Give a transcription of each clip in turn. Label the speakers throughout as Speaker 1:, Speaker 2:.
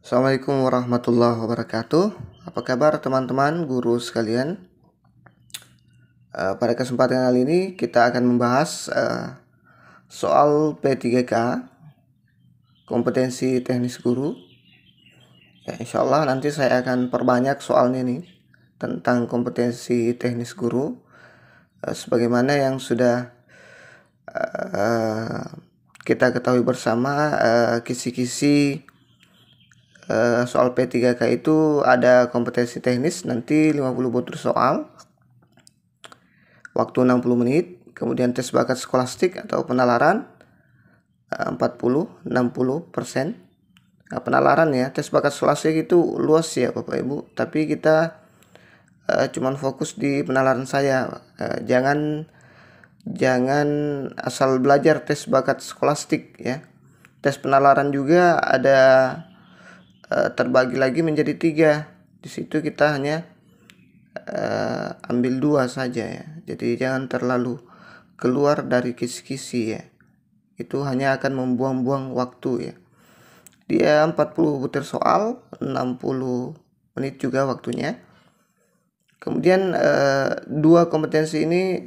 Speaker 1: Assalamualaikum warahmatullahi wabarakatuh. Apa kabar teman-teman guru sekalian? Pada kesempatan kali ini kita akan membahas soal P3K, kompetensi teknis guru. Ya, insya Allah nanti saya akan perbanyak soalnya nih tentang kompetensi teknis guru, sebagaimana yang sudah kita ketahui bersama, kisi-kisi soal P3K itu ada kompetensi teknis nanti 50 butir soal, waktu 60 menit, kemudian tes bakat skolastik atau penalaran 40-60%. Nah, penalaran ya, tes bakat skolastik itu luas ya Bapak Ibu, tapi kita cuman fokus di penalaran saya. Jangan asal belajar tes bakat skolastik ya. Tes penalaran juga ada terbagi lagi menjadi 3. Di situ kita hanya ambil 2 saja ya. Jadi jangan terlalu keluar dari kisi-kisi ya. Itu hanya akan membuang-buang waktu ya. Dia 40 butir soal, 60 menit juga waktunya. Kemudian 2 kompetensi ini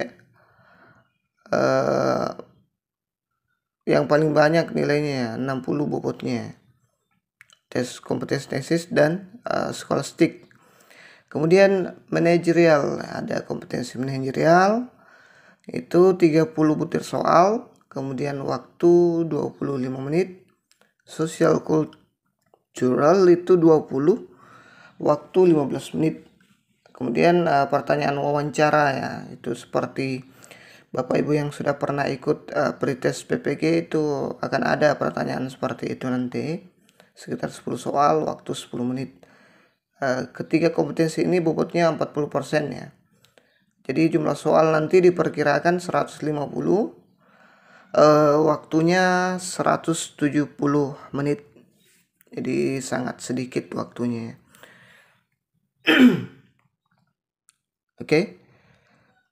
Speaker 1: yang paling banyak nilainya 60 bobotnya. Tes kompetensi teknis dan skolastik. Kemudian manajerial, ada kompetensi manajerial itu 30 butir soal, kemudian waktu 25 menit. Sosial kultural itu 20, waktu 15 menit. Kemudian pertanyaan wawancara ya, itu seperti Bapak Ibu yang sudah pernah ikut pretest PPG itu akan ada pertanyaan seperti itu nanti. Sekitar 10 soal, waktu 10 menit. Ketiga kompetensi ini bobotnya 40% ya. Jadi jumlah soal nanti diperkirakan 150, waktunya 170 menit. Jadi sangat sedikit waktunya. Oke.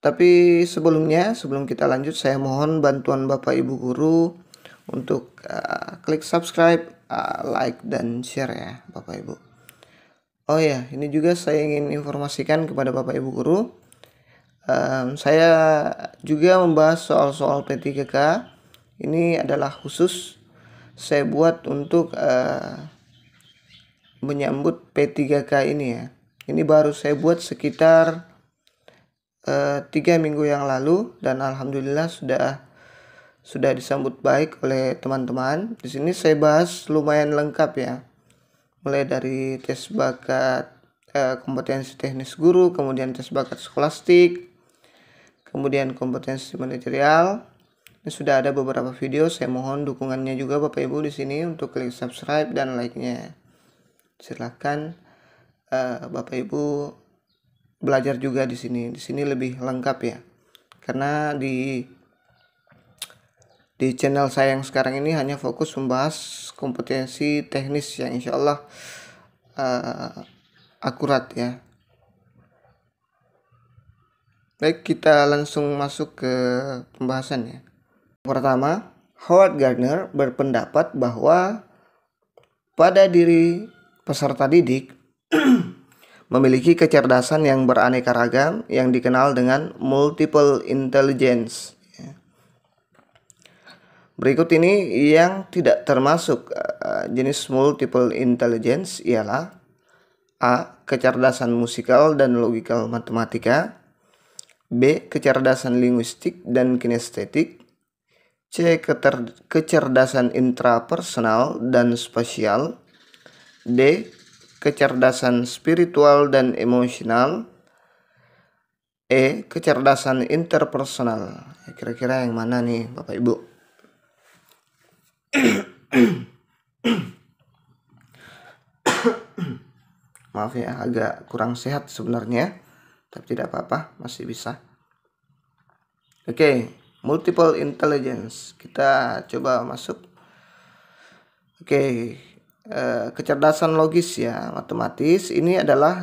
Speaker 1: Tapi sebelum kita lanjut, saya mohon bantuan Bapak Ibu guru untuk klik subscribe, like dan share ya Bapak Ibu. Oh ya, ini juga saya ingin informasikan kepada Bapak Ibu guru, saya juga membahas soal-soal P3K. Ini adalah khusus saya buat untuk menyambut P3K ini ya. Ini baru saya buat sekitar 3 minggu yang lalu dan alhamdulillah sudah disambut baik oleh teman-teman. Di sini saya bahas lumayan lengkap ya. Mulai dari tes bakat kompetensi teknis guru, kemudian tes bakat skolastik, kemudian kompetensi manajerial. Ini sudah ada beberapa video, saya mohon dukungannya juga Bapak Ibu di sini untuk klik subscribe dan like-nya. Silahkan Bapak Ibu belajar juga di sini. Di sini lebih lengkap ya. Karena di channel saya yang sekarang ini hanya fokus membahas kompetensi teknis yang insya Allah akurat ya. Baik, kita langsung masuk ke pembahasannya. Pertama, Howard Gardner berpendapat bahwa pada diri peserta didik memiliki kecerdasan yang beraneka ragam yang dikenal dengan multiple intelligence. Berikut ini yang tidak termasuk jenis multiple intelligence ialah A. Kecerdasan musikal dan logikal matematika, B. Kecerdasan linguistik dan kinestetik, C. Kecerdasan intrapersonal dan spasial, D. Kecerdasan spiritual dan emosional, E. Kecerdasan interpersonal. Kira-kira yang mana nih Bapak Ibu? Maaf ya, agak kurang sehat sebenarnya, tapi tidak apa-apa, masih bisa. Oke, multiple intelligence. Kita coba masuk. Oke, kecerdasan logis ya, matematis. Ini adalah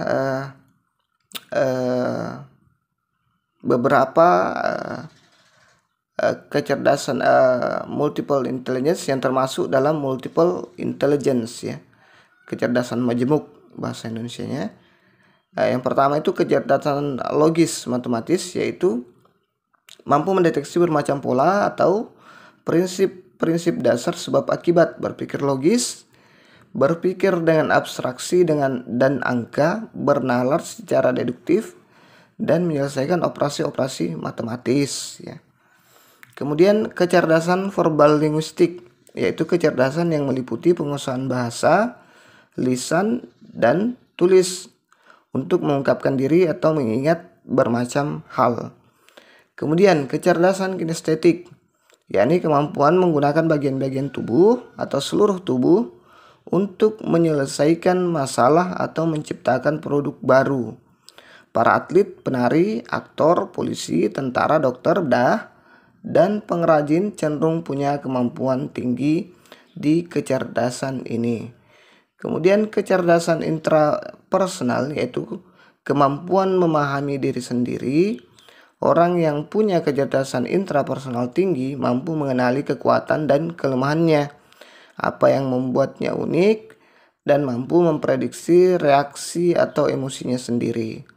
Speaker 1: beberapa kecerdasan multiple intelligence yang termasuk dalam multiple intelligence ya. kecerdasan majemuk bahasa Indonesianya. Yang pertama itu kecerdasan logis matematis, yaitu mampu mendeteksi bermacam pola atau prinsip-prinsip dasar sebab akibat, berpikir logis, berpikir dengan abstraksi dan angka, bernalar secara deduktif, dan menyelesaikan operasi-operasi matematis ya. Kemudian kecerdasan verbal linguistik, yaitu kecerdasan yang meliputi penguasaan bahasa, lisan, dan tulis untuk mengungkapkan diri atau mengingat bermacam hal. Kemudian kecerdasan kinestetik, yakni kemampuan menggunakan bagian-bagian tubuh atau seluruh tubuh untuk menyelesaikan masalah atau menciptakan produk baru. Para atlet, penari, aktor, polisi, tentara, dokter, dan pengrajin cenderung punya kemampuan tinggi di kecerdasan ini. Kemudian kecerdasan intrapersonal, yaitu kemampuan memahami diri sendiri. Orang yang punya kecerdasan intrapersonal tinggi mampu mengenali kekuatan dan kelemahannya, apa yang membuatnya unik, dan mampu memprediksi reaksi atau emosinya sendiri.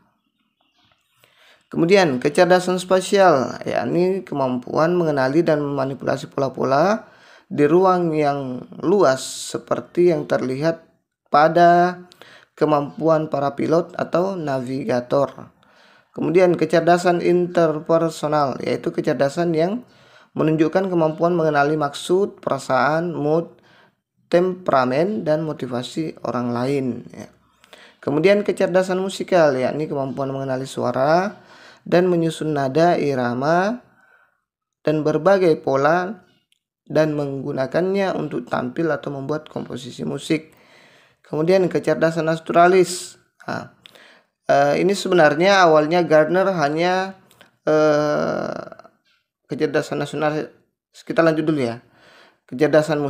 Speaker 1: Kemudian kecerdasan spasial, yakni kemampuan mengenali dan memanipulasi pola-pola di ruang yang luas seperti yang terlihat pada kemampuan para pilot atau navigator. Kemudian kecerdasan interpersonal, yaitu kecerdasan yang menunjukkan kemampuan mengenali maksud, perasaan, mood, temperamen, dan motivasi orang lain ya. Kemudian kecerdasan musikal, yakni kemampuan mengenali suara dan menyusun nada, irama, dan berbagai pola dan menggunakannya untuk tampil atau membuat komposisi musik. Kemudian kecerdasan naturalis. Ini sebenarnya awalnya Gardner hanya kecerdasan nasional. Kita lanjut dulu ya. Kecerdasan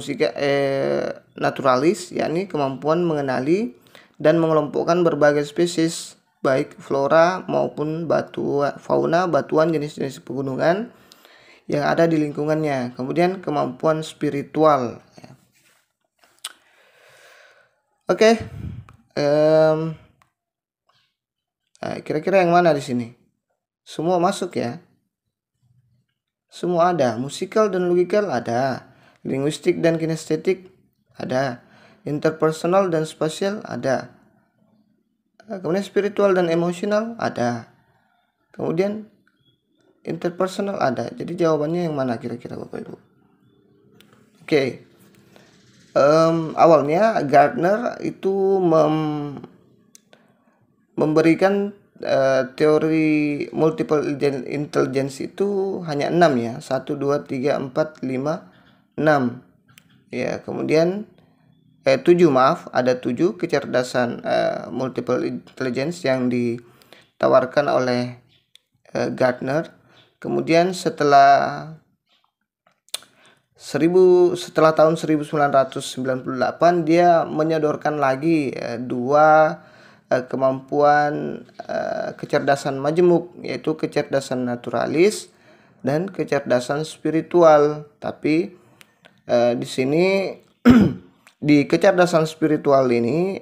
Speaker 1: naturalis, yakni kemampuan mengenali dan mengelompokkan berbagai spesies, baik flora maupun fauna batuan jenis-jenis pegunungan yang ada di lingkungannya. Kemudian kemampuan spiritual. Oke. Kira-kira yang mana di sini? Semua masuk ya. Semua ada. Musikal dan logikal ada. Linguistik dan kinestetik ada. Interpersonal dan spasial ada. Kemudian spiritual dan emosional ada. Kemudian interpersonal ada. Jadi jawabannya yang mana kira-kira Bapak Ibu? Oke. Awalnya Gardner itu memberikan teori multiple intelligence itu hanya 6 ya. 1, 2, 3, 4, 5, 6. Ya, kemudian 7 ada 7 kecerdasan multiple intelligence yang ditawarkan oleh Gardner. Kemudian setelah tahun 1998 dia menyodorkan lagi 2 kemampuan kecerdasan majemuk, yaitu kecerdasan naturalis dan kecerdasan spiritual. Tapi di sini di kecerdasan spiritual ini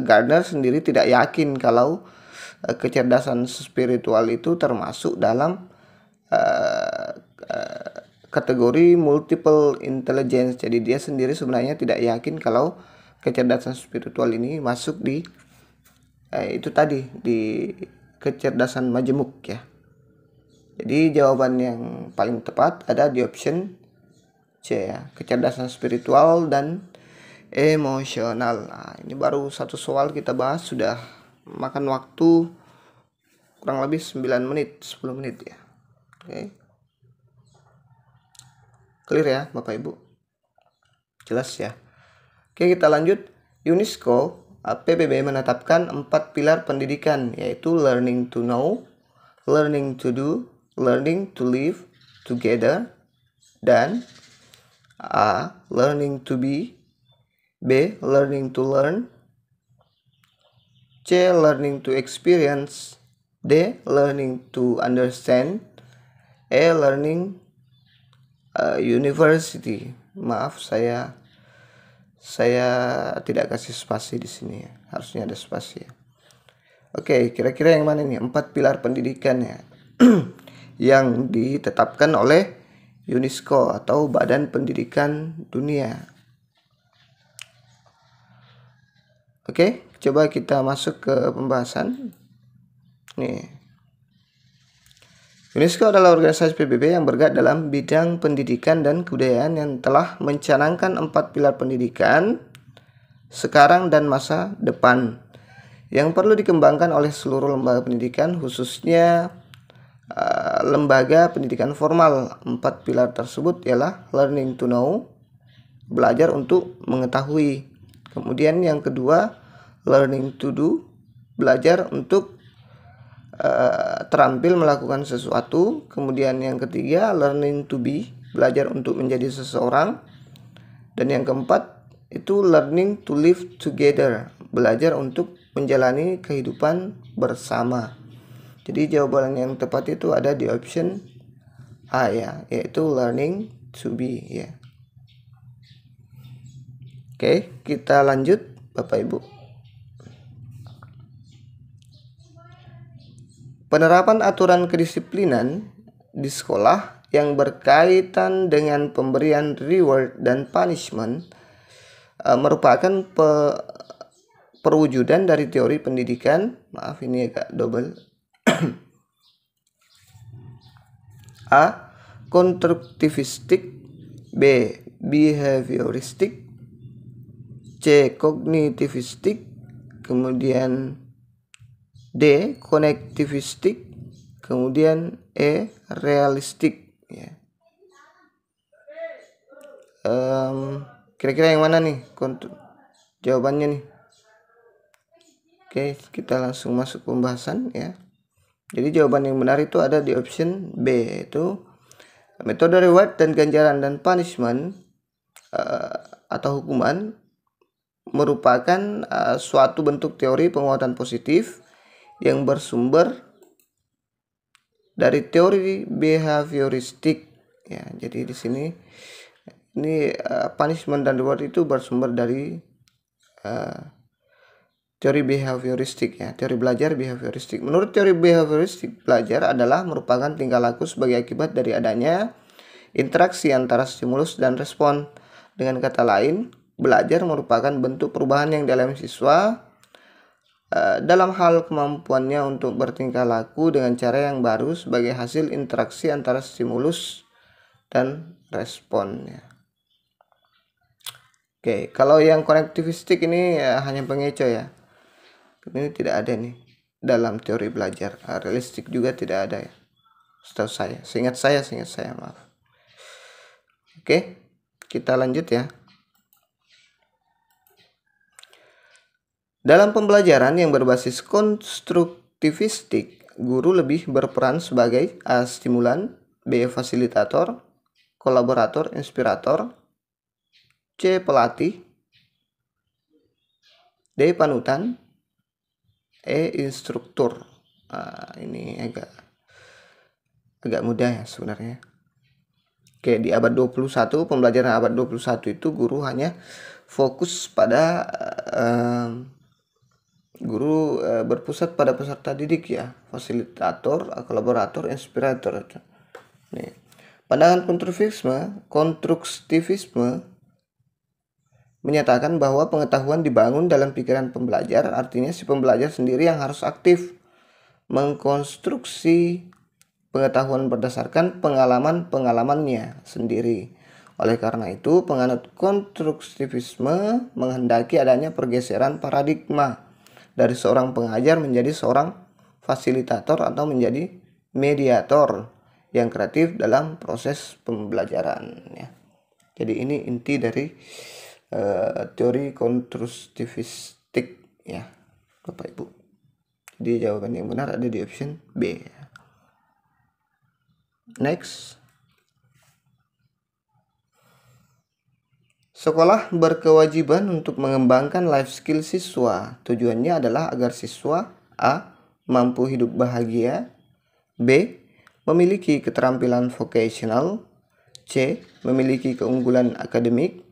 Speaker 1: Gardner sendiri tidak yakin kalau kecerdasan spiritual itu termasuk dalam kategori multiple intelligence. Jadi dia sendiri sebenarnya tidak yakin kalau kecerdasan spiritual ini masuk di itu tadi, di kecerdasan majemuk ya. Jadi jawaban yang paling tepat ada di option C ya, kecerdasan spiritual dan emosional. Nah, ini baru satu soal kita bahas sudah makan waktu kurang lebih 10 menit ya. Oke. Clear ya Bapak Ibu? Jelas ya? Oke, kita lanjut. UNESCO PBB menetapkan 4 pilar pendidikan, yaitu learning to know, learning to do, learning to live together, dan A. learning to be, B. learning to learn, C. learning to experience, D. learning to understand, E. learning university. Maaf, saya Saya tidak kasih spasi di sini ya. Harusnya ada spasi ya. Oke, kira-kira yang mana nih? 4 pilar pendidikan ya. Yang ditetapkan oleh UNESCO atau Badan Pendidikan Dunia. Oke, coba kita masuk ke pembahasan. Nih. UNESCO adalah organisasi PBB yang bergerak dalam bidang pendidikan dan kebudayaan yang telah mencanangkan 4 pilar pendidikan sekarang dan masa depan yang perlu dikembangkan oleh seluruh lembaga pendidikan, khususnya lembaga pendidikan formal. 4 pilar tersebut ialah learning to know, belajar untuk mengetahui. Kemudian yang kedua, learning to do, belajar untuk terampil melakukan sesuatu. Kemudian yang ketiga, learning to be, belajar untuk menjadi seseorang. Dan yang keempat itu learning to live together, belajar untuk menjalani kehidupan bersama. Jadi jawaban yang tepat itu ada di option A ya, yaitu learning to be ya. Oke, kita lanjut Bapak Ibu. Penerapan aturan kedisiplinan di sekolah yang berkaitan dengan pemberian reward dan punishment merupakan perwujudan dari teori pendidikan. Maaf, ini agak double. A. Konstruktivistik, B. Behavioristik, C. Kognitivistik, kemudian D. Konektivistik, kemudian E. Realistik ya. Kira-kira yang mana nih jawabannya nih? Oke, kita langsung masuk pembahasan ya. Jadi jawaban yang benar itu ada di option B, yaitu metode reward dan ganjaran dan punishment atau hukuman merupakan suatu bentuk teori penguatan positif yang bersumber dari teori behavioristik ya. Jadi di sini ini punishment dan reward itu bersumber dari teori behavioristik ya, teori belajar behavioristik. Menurut teori behavioristik, belajar adalah merupakan tingkah laku sebagai akibat dari adanya interaksi antara stimulus dan respon. Dengan kata lain, belajar merupakan bentuk perubahan yang dialami siswa dalam hal kemampuannya untuk bertingkah laku dengan cara yang baru sebagai hasil interaksi antara stimulus dan responnya. Oke, kalau yang konektivistik ini hanya pengecoh ya. Ini tidak ada nih dalam teori belajar. Realistik juga tidak ada ya. Setahu saya, seingat saya, maaf. Oke, kita lanjut ya. Dalam pembelajaran yang berbasis konstruktivistik, guru lebih berperan sebagai A. Stimulan, B. Fasilitator, kolaborator, inspirator, C. Pelatih, D. Panutan, E. Instruktur. Ini agak mudah ya sebenarnya. Oke, di abad 21, pembelajaran abad 21 itu guru hanya fokus pada guru berpusat pada peserta didik ya, fasilitator, kolaborator, inspirator. Nih. Pandangan konstruktivisme menyatakan bahwa pengetahuan dibangun dalam pikiran pembelajar, artinya si pembelajar sendiri yang harus aktif mengkonstruksi pengetahuan berdasarkan pengalamannya sendiri. Oleh karena itu, penganut konstruktivisme menghendaki adanya pergeseran paradigma dari seorang pengajar menjadi seorang fasilitator atau menjadi mediator yang kreatif dalam proses pembelajaran ya. Jadi ini inti dari teori konstruktivistik ya Bapak Ibu. Jadi jawaban yang benar ada di option B. Next. Sekolah berkewajiban untuk mengembangkan life skill siswa. Tujuannya adalah agar siswa A. mampu hidup bahagia, B. memiliki keterampilan vocational, C. memiliki keunggulan akademik,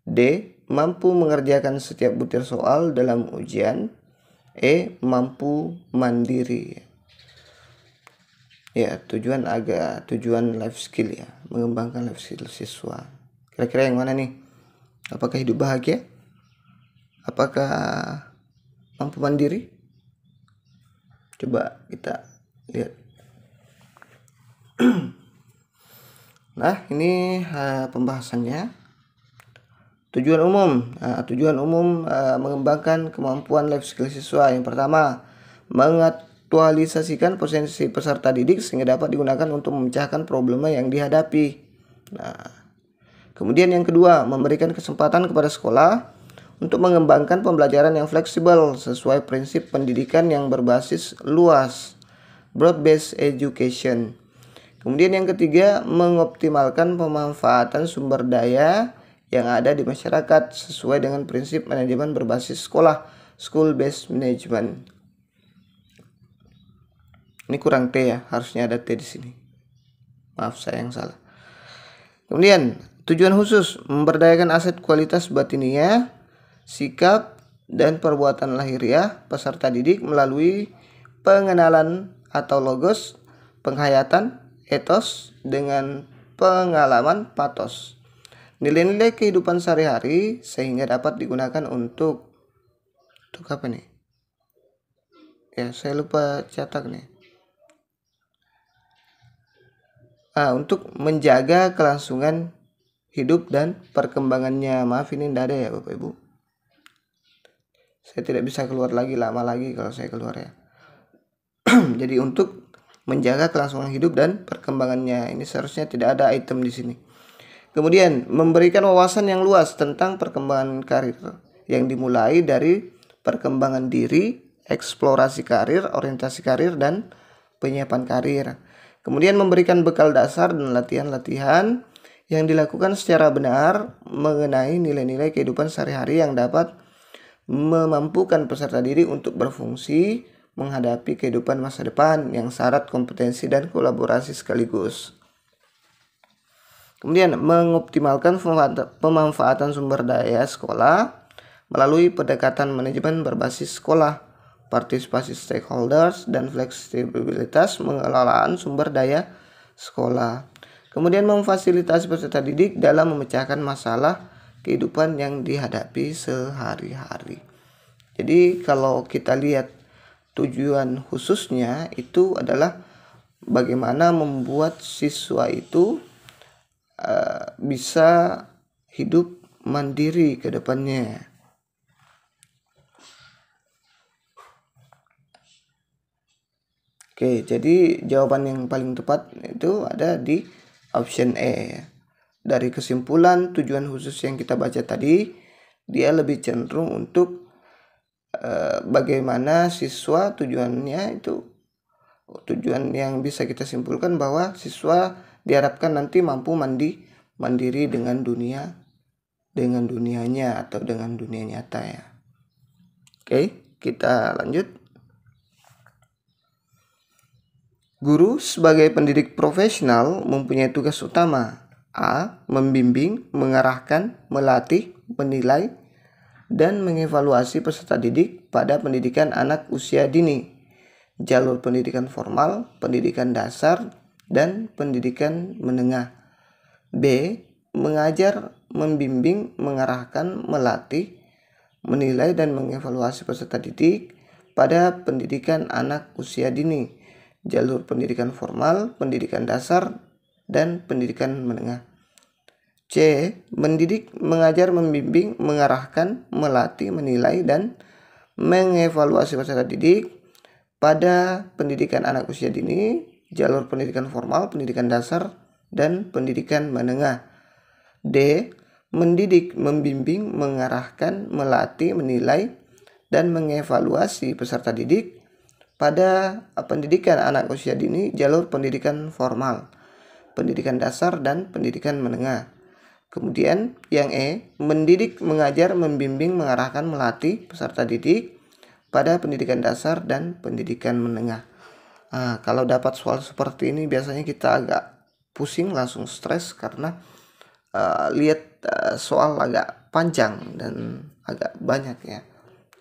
Speaker 1: D. mampu mengerjakan setiap butir soal dalam ujian. E. Mampu mandiri. Ya, tujuan life skill ya, mengembangkan life skill siswa. Kira-kira yang mana nih? Apakah hidup bahagia? Apakah mampu mandiri? Coba kita lihat. Nah, ini pembahasannya. Tujuan umum mengembangkan kemampuan life skill siswa. Yang pertama, mengaktualisasikan potensi peserta didik sehingga dapat digunakan untuk memecahkan problema yang dihadapi. Nah, kemudian yang kedua, memberikan kesempatan kepada sekolah untuk mengembangkan pembelajaran yang fleksibel sesuai prinsip pendidikan yang berbasis luas, broad-based education. Kemudian yang ketiga, mengoptimalkan pemanfaatan sumber daya yang ada di masyarakat sesuai dengan prinsip manajemen berbasis sekolah, school-based management. Ini kurang T ya, harusnya ada T di sini. Maaf, saya yang salah. Kemudian, tujuan khusus memberdayakan aset kualitas batiniah, sikap, dan perbuatan lahiriah peserta didik melalui pengenalan atau logos, penghayatan, etos, dengan pengalaman patos. Nilai-nilai kehidupan sehari-hari sehingga dapat digunakan untuk apa nih? Ya, saya lupa catat nih. Untuk menjaga kelangsungan hidup dan perkembangannya. Maaf, ini tidak ada ya Bapak Ibu. Saya tidak bisa keluar lagi, lama lagi kalau saya keluar ya. Jadi untuk menjaga kelangsungan hidup dan perkembangannya, ini seharusnya tidak ada item di sini. Kemudian memberikan wawasan yang luas tentang perkembangan karir yang dimulai dari perkembangan diri, eksplorasi karir, orientasi karir, dan penyiapan karir. Kemudian memberikan bekal dasar dan latihan-latihan yang dilakukan secara benar mengenai nilai-nilai kehidupan sehari-hari yang dapat memampukan peserta didik untuk berfungsi menghadapi kehidupan masa depan yang syarat kompetensi dan kolaborasi sekaligus. Kemudian mengoptimalkan pemanfaatan sumber daya sekolah melalui pendekatan manajemen berbasis sekolah, partisipasi stakeholders, dan fleksibilitas pengelolaan sumber daya sekolah. Kemudian memfasilitasi peserta didik dalam memecahkan masalah kehidupan yang dihadapi sehari-hari. Jadi kalau kita lihat tujuan khususnya itu adalah bagaimana membuat siswa itu bisa hidup mandiri ke depannya. Oke, jadi jawaban yang paling tepat itu ada di option E. Dari kesimpulan tujuan khusus yang kita baca tadi, dia lebih cenderung untuk bagaimana siswa tujuannya itu, tujuan yang bisa kita simpulkan bahwa siswa diharapkan nanti mampu mandiri dengan dunianya atau dengan dunia nyata ya. Oke, kita lanjut. Guru sebagai pendidik profesional mempunyai tugas utama: A. Membimbing, mengarahkan, melatih, menilai, dan mengevaluasi peserta didik pada pendidikan anak usia dini, jalur pendidikan formal, pendidikan dasar, dan pendidikan menengah. B. Mengajar, membimbing, mengarahkan, melatih, menilai, dan mengevaluasi peserta didik pada pendidikan anak usia dini, jalur pendidikan formal, pendidikan dasar, dan pendidikan menengah. C. Mendidik, mengajar, membimbing, mengarahkan, melatih, menilai, dan mengevaluasi peserta didik pada pendidikan anak usia dini, jalur pendidikan formal, pendidikan dasar, dan pendidikan menengah. D. Mendidik, membimbing, mengarahkan, melatih, menilai, dan mengevaluasi peserta didik pada pendidikan anak usia dini, jalur pendidikan formal, pendidikan dasar, dan pendidikan menengah. Kemudian yang E. Mendidik, mengajar, membimbing, mengarahkan, melatih peserta didik pada pendidikan dasar dan pendidikan menengah. Kalau dapat soal seperti ini biasanya kita agak pusing, langsung stres karena lihat soal agak panjang dan agak banyak ya.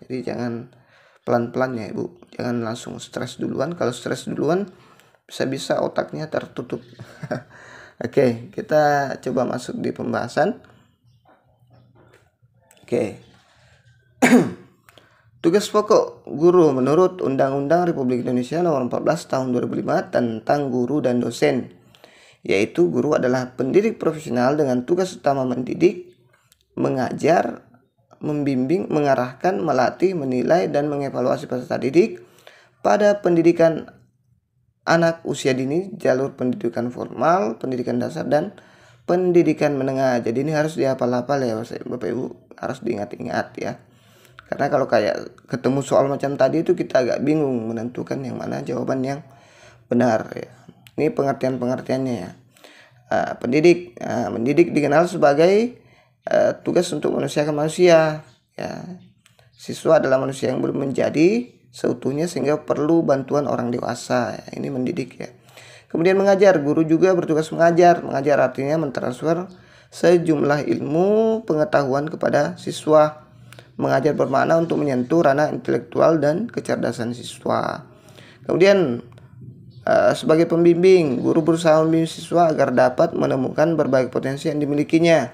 Speaker 1: Jadi jangan pelan-pelan ya Ibu, jangan langsung stres duluan. Kalau stres duluan bisa-bisa otaknya tertutup. Oke, kita coba masuk di pembahasan. Oke. Tugas pokok guru menurut Undang-Undang Republik Indonesia Nomor 14 Tahun 2005 tentang guru dan dosen, yaitu guru adalah pendidik profesional dengan tugas utama mendidik, mengajar, membimbing, mengarahkan, melatih, menilai, dan mengevaluasi peserta didik pada pendidikan anak usia dini, jalur pendidikan formal, pendidikan dasar, dan pendidikan menengah. Jadi ini harus dihafal-hafal ya Bapak Ibu, harus diingat-ingat ya. Karena kalau kayak ketemu soal macam tadi itu kita agak bingung menentukan yang mana jawaban yang benar ya. Ini pengertian-pengertiannya ya. Mendidik dikenal sebagai tugas untuk manusiakan manusia ya. Siswa adalah manusia yang belum menjadi seutuhnya sehingga perlu bantuan orang dewasa ya. Ini mendidik ya. Kemudian mengajar, guru juga bertugas mengajar. Mengajar artinya mentransfer sejumlah ilmu pengetahuan kepada siswa. Mengajar bermakna untuk menyentuh ranah intelektual dan kecerdasan siswa. Kemudian sebagai pembimbing, guru berusaha membimbing siswa agar dapat menemukan berbagai potensi yang dimilikinya.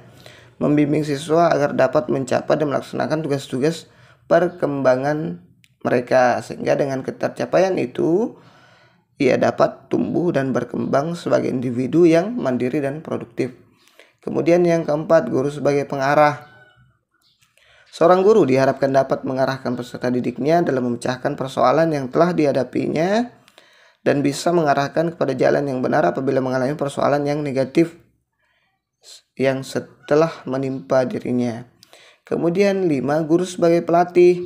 Speaker 1: Membimbing siswa agar dapat mencapai dan melaksanakan tugas-tugas perkembangan mereka, sehingga dengan ketercapaian itu ia dapat tumbuh dan berkembang sebagai individu yang mandiri dan produktif. Kemudian yang keempat, guru sebagai pengarah. Seorang guru diharapkan dapat mengarahkan peserta didiknya dalam memecahkan persoalan yang telah dihadapinya dan bisa mengarahkan kepada jalan yang benar apabila mengalami persoalan yang negatif yang setelah menimpa dirinya. Kemudian 5, guru sebagai pelatih,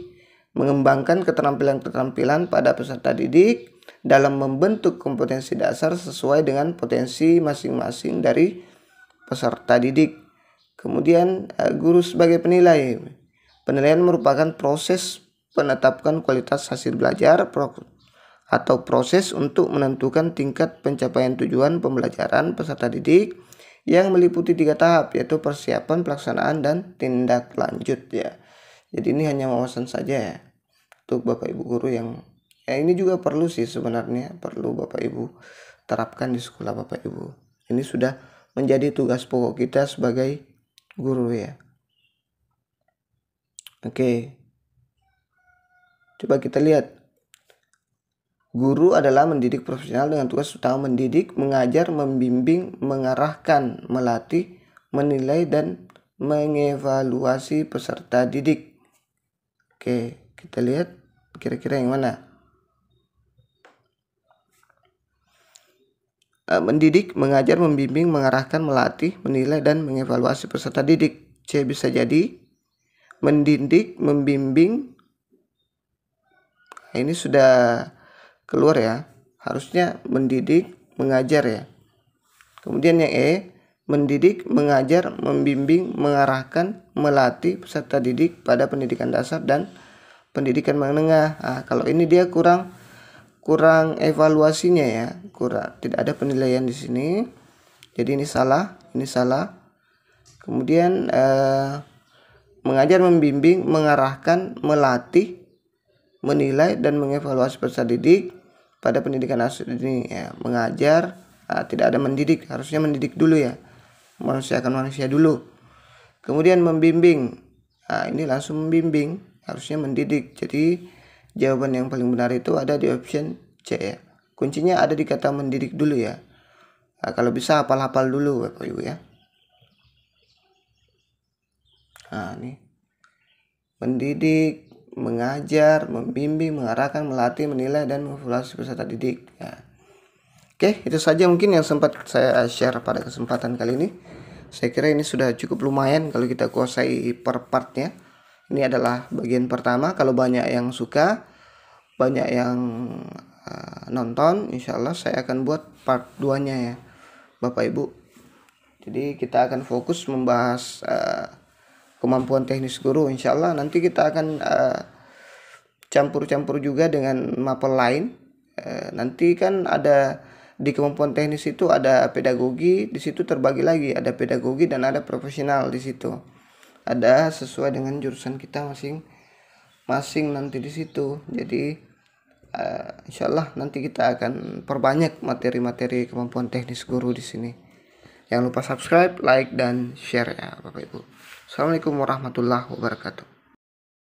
Speaker 1: mengembangkan keterampilan-keterampilan pada peserta didik dalam membentuk kompetensi dasar sesuai dengan potensi masing-masing dari peserta didik. Kemudian guru sebagai penilai. Penilaian merupakan proses penetapan kualitas hasil belajar atau proses untuk menentukan tingkat pencapaian tujuan pembelajaran peserta didik yang meliputi 3 tahap, yaitu persiapan, pelaksanaan, dan tindak lanjut ya. Jadi ini hanya wawasan saja ya untuk Bapak Ibu guru yang ini juga perlu sih sebenarnya, perlu Bapak Ibu terapkan di sekolah Bapak Ibu. Ini sudah menjadi tugas pokok kita sebagai guru ya. Oke. Coba kita lihat. Guru adalah mendidik profesional dengan tugas utama mendidik, mengajar, membimbing, mengarahkan, melatih, menilai, dan mengevaluasi peserta didik. Oke, kita lihat kira-kira yang mana. Mendidik, mengajar, membimbing, mengarahkan, melatih, menilai, dan mengevaluasi peserta didik. C bisa jadi mendidik, membimbing. Nah, ini sudah keluar ya, harusnya mendidik, mengajar ya. Kemudian yang E, mendidik, mengajar, membimbing, mengarahkan, melatih peserta didik pada pendidikan dasar dan pendidikan menengah. Nah, kalau ini dia kurang evaluasinya ya, tidak ada penilaian di sini. Jadi ini salah. Kemudian mengajar, membimbing, mengarahkan, melatih, menilai, dan mengevaluasi peserta didik pada pendidikan dasar ini ya. Mengajar, tidak ada mendidik, harusnya mendidik dulu ya, manusiakan manusia dulu. Kemudian membimbing, ini langsung membimbing, harusnya mendidik. Jadi jawaban yang paling benar itu ada di option C ya. Kuncinya ada di kata mendidik dulu ya. Kalau bisa hafal-hafal dulu Bapak Ibu ya. Ini mendidik, mengajar, membimbing, mengarahkan, melatih, menilai, dan mengevaluasi peserta didik ya. Oke, itu saja mungkin yang sempat saya share pada kesempatan kali ini. Saya kira ini sudah cukup lumayan kalau kita kuasai per partnya. Ini adalah bagian pertama. Kalau banyak yang suka, banyak yang nonton, insya Allah saya akan buat part 2-nya ya Bapak Ibu. Jadi kita akan fokus membahas kemampuan teknis guru. Insya Allah nanti kita akan campur-campur juga dengan mapel lain. Nanti kan ada di kemampuan teknis itu ada pedagogi, di situ terbagi lagi ada pedagogi dan ada profesional di situ. Ada sesuai dengan jurusan kita masing-masing nanti di situ. Jadi insyaallah nanti kita akan perbanyak materi-materi kemampuan teknis guru di sini. Jangan lupa subscribe, like, dan share ya Bapak Ibu. Assalamualaikum warahmatullahi wabarakatuh.